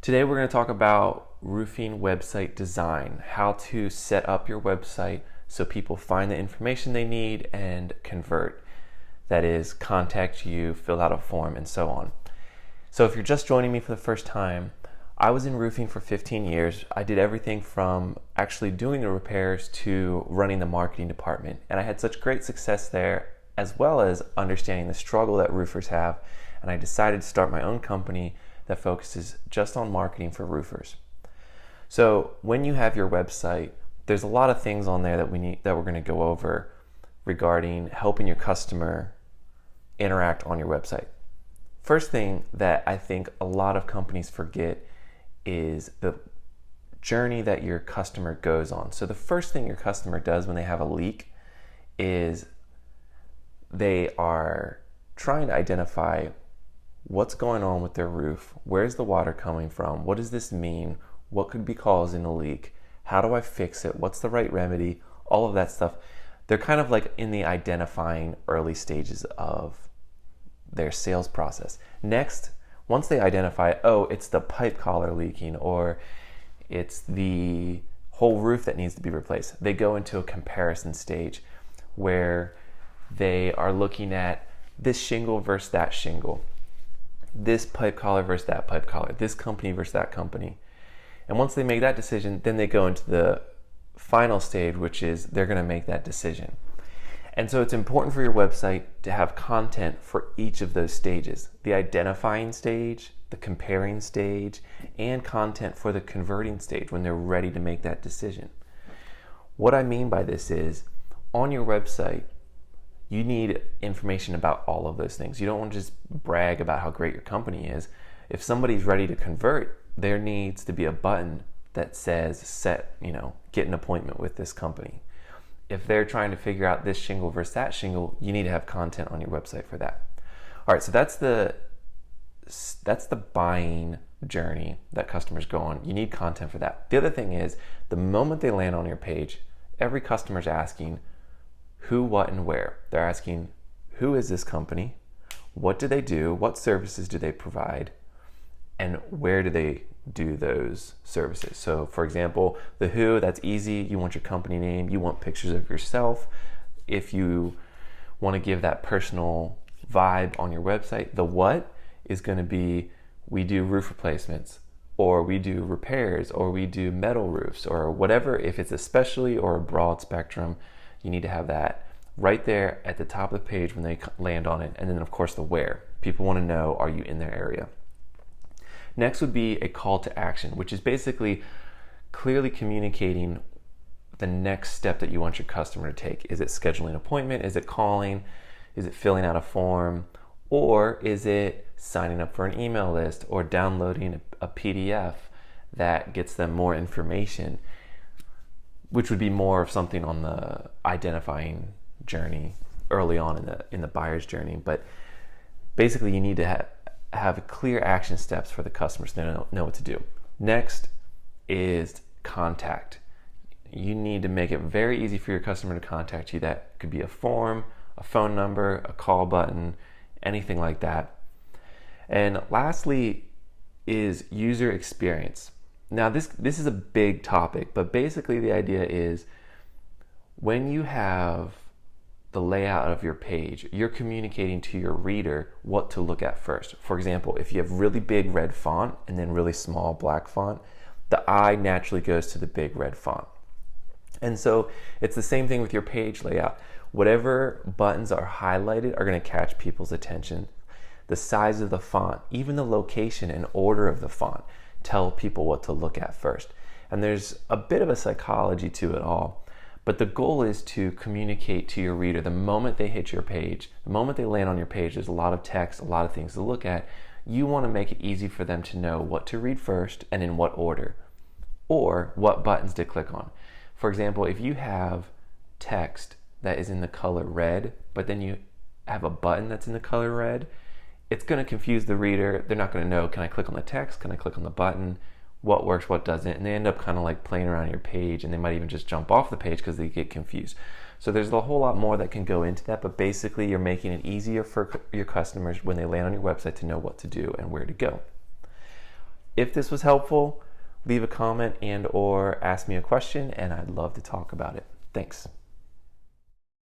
Today we're going to talk about roofing website design, how to set up your website so people find the information they need and convert. That is, contact you, fill out a form, and so on. So if you're just joining me for the first time, I was in roofing for 15 years. I did everything from actually doing the repairs to running the marketing department. And I had such great success there, as well as understanding the struggle that roofers have. And I decided to start my own company that focuses just on marketing for roofers. So when you have your website, there's a lot of things on there that we're going to go over regarding helping your customer interact on your website. First thing that I think a lot of companies forget is the journey that your customer goes on. So the first thing your customer does when they have a leak is they are trying to identify what's going on with their roof, where's the water coming from, what does this mean, what could be causing a leak, how do I fix it, what's the right remedy, all of that stuff. They're kind of like in the identifying early stages of their sales process. Next, once they identify, oh, it's the pipe collar leaking or it's the whole roof that needs to be replaced, they go into a comparison stage where they are looking at this shingle versus that shingle, this pipe collar versus that pipe collar, this company versus that company. And once they make that decision, then they go into the final stage, which is they're going to make that decision. And so it's important for your website to have content for each of those stages: the identifying stage, the comparing stage, and content for the converting stage when they're ready to make that decision. What I mean by this is, on your website, you need information about all of those things. You don't want to just brag about how great your company is. If somebody's ready to convert, there needs to be a button that says get an appointment with this company. If they're trying to figure out this shingle versus that shingle, you need to have content on your website for that. All right, so that's the buying journey that customers go on. You need content for that. The other thing is, the moment they land on your page, every customer's asking who, what, and where. They're asking, who is this company? What do they do? What services do they provide? And where do they do those services? So for example, the who, that's easy. You want your company name. You want pictures of yourself. If you want to give that personal vibe on your website, the what is going to be, we do roof replacements, or we do repairs, or we do metal roofs, or whatever. If it's a specialty or a broad spectrum, you need to have that right there at the top of the page when they land on it. And then of course the where. People want to know, are you in their area? Next would be a call to action, which is basically clearly communicating the next step that you want your customer to take. Is it scheduling an appointment? Is it calling? Is it filling out a form? Or is it signing up for an email list or downloading a PDF that gets them more information, which would be more of something on the identifying journey early on in the buyer's journey. But basically you need to have clear action steps for the customers to know what to do. Next is contact. You need to make it very easy for your customer to contact you. That could be a form, a phone number, a call button, anything like that. And lastly is user experience. Now this is a big topic, but basically the idea is, when you have the layout of your page, you're communicating to your reader what to look at first. For example, if you have really big red font and then really small black font, the eye naturally goes to the big red font. And so it's the same thing with your page layout. Whatever buttons are highlighted are going to catch people's attention. The size of the font, even the location and order of the font, tell people what to look at first. And there's a bit of a psychology to it all. But the goal is to communicate to your reader the moment they hit your page, the moment they land on your page. There's a lot of text, a lot of things to look at. You want to make it easy for them to know what to read first and in what order, or what buttons to click on. For example, if you have text that is in the color red, but then you have a button that's in the color red, it's going to confuse the reader. They're not going to know, can I click on the text? Can I click on the button? What works, what doesn't? And they end up kind of like playing around your page, and they might even just jump off the page because they get confused. So there's a whole lot more that can go into that, but basically you're making it easier for your customers when they land on your website to know what to do and where to go. If this was helpful, leave a comment and or ask me a question, and I'd love to talk about it. Thanks.